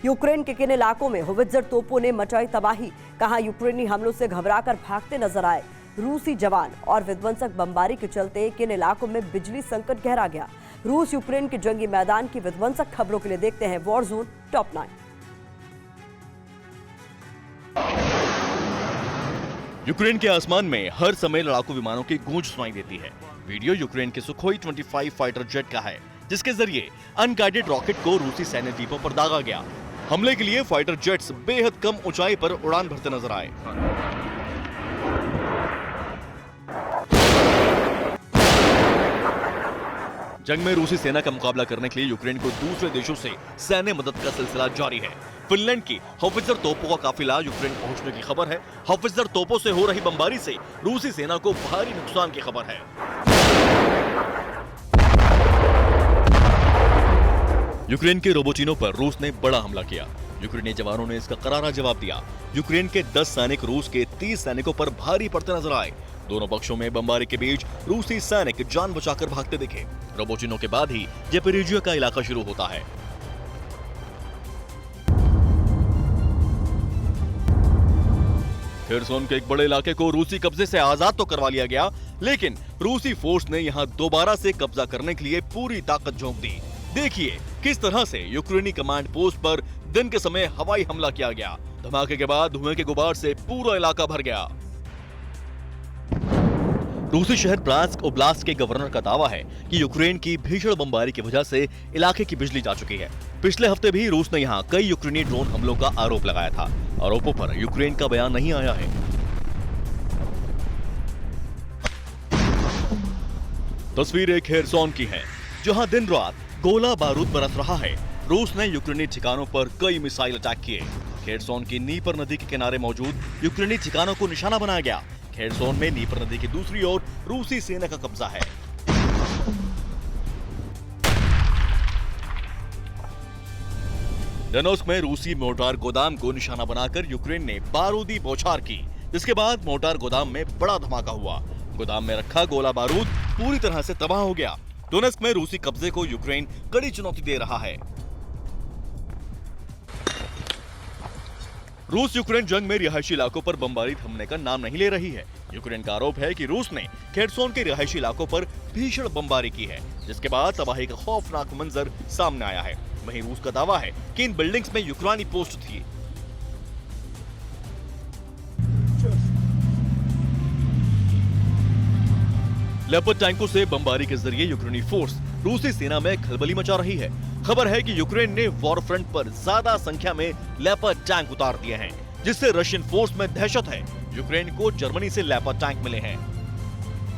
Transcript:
Ukraine के किन इलाकों में होवित्जर तोपों ने मचाई तबाही, कहां यूक्रेनी हमलों से घबराकर भागते नजर आए रूसी जवान और विध्वंसक बमबारी के चलते किन इलाकों में बिजली संकट गहरा गया। रूस यूक्रेन के जंगी मैदान की विध्वंसक खबरों के लिए देखते हैं वॉर जोन टॉप 9। यूक्रेन के आसमान में हर समय लड़ाकू विमानों की गूंज सुनाई देती है। वीडियो यूक्रेन के सुखोई 25 फाइटर जेट का है, जिसके जरिए अनगाइडेड रॉकेट को रूसी सैन्य द्वीपों पर दागा गया। हमले के लिए फाइटर जेट्स बेहद कम ऊंचाई पर उड़ान भरते नजर आए। जंग में रूसी सेना का मुकाबला करने के लिए यूक्रेन को दूसरे देशों से सैन्य मदद का सिलसिला जारी है। फिनलैंड की होवित्जर तोपों का काफिला यूक्रेन पहुंचने की खबर है। होवित्जर तोपों से हो रही बमबारी से रूसी सेना को भारी नुकसान की खबर है। यूक्रेन के रोबोचिनो पर रूस ने बड़ा हमला किया। यूक्रेनी जवानों ने इसका करारा जवाब दिया। यूक्रेन के 10 सैनिक रूस के 30 सैनिकों पर भारी पड़ते नजर आए। दोनों पक्षों में बमबारी के बीच रूसी सैनिक जान बचाकर भागते दिखे। रोबोचिनो के बाद ही ज़ेपोरिजिया का इलाका शुरू होता है। खेरसोन के एक बड़े इलाके को रूसी कब्जे से आजाद तो करवा लिया गया, लेकिन रूसी फोर्स ने यहां दोबारा से कब्जा करने के लिए पूरी ताकत झोंक दी। देखिए किस तरह से यूक्रेनी कमांड पोस्ट पर दिन के समय हवाई हमला किया गया। धमाके के बाद धुएं के गुबार से पूरा इलाका भर गया। रूसी शहर ब्रांस्क ओब्लास्ट के गवर्नर का दावा है कि यूक्रेन की भीषण बमबारी की वजह से इलाके की बिजली जा चुकी है। पिछले हफ्ते भी रूस ने यहां कई यूक्रेनी ड्रोन हमलों का आरोप लगाया था। आरोपों पर यूक्रेन का बयान नहीं आया है। तस्वीरें खेरसोन की हैं, जहां दिन रात गोला बारूद बरस रहा है। रूस ने यूक्रेनी ठिकानों पर कई मिसाइल अटैक किए। खेरसोन की नीपर नदी के किनारे मौजूद यूक्रेनी ठिकानों को निशाना बनाया गया। खेरसोन में नीपर नदी की दूसरी ओर रूसी सेना का कब्जा है। डोनेत्स्क में रूसी मोर्टार गोदाम को निशाना बनाकर यूक्रेन ने बारूदी बौछार की, जिसके बाद मोर्टार गोदाम में बड़ा धमाका हुआ। गोदाम में रखा गोला बारूद पूरी तरह से तबाह हो गया। डोनेत्स्क में रूसी कब्जे को यूक्रेन कड़ी चुनौती दे रहा है। रूस यूक्रेन जंग में रिहायशी इलाकों पर बमबारी थमने का नाम नहीं ले रही है। यूक्रेन का आरोप है कि रूस ने खेरसोन के रिहायशी इलाकों पर भीषण बमबारी की है, जिसके बाद तबाही का खौफनाक मंजर सामने आया है। वहीं रूस का दावा है कि इन बिल्डिंग्स में यूक्रेनी पोस्ट थी। लेपर्ड टैंकों से बमबारी के जरिए यूक्रेनी फोर्स रूसी सेना में खलबली मचा रही है। खबर है कि यूक्रेन ने वॉर फ्रंट पर ज्यादा संख्या में लेपर्ड टैंक उतार दिए हैं, जिससे रशियन फोर्स में दहशत है। यूक्रेन को जर्मनी से लेपर्ड टैंक मिले हैं।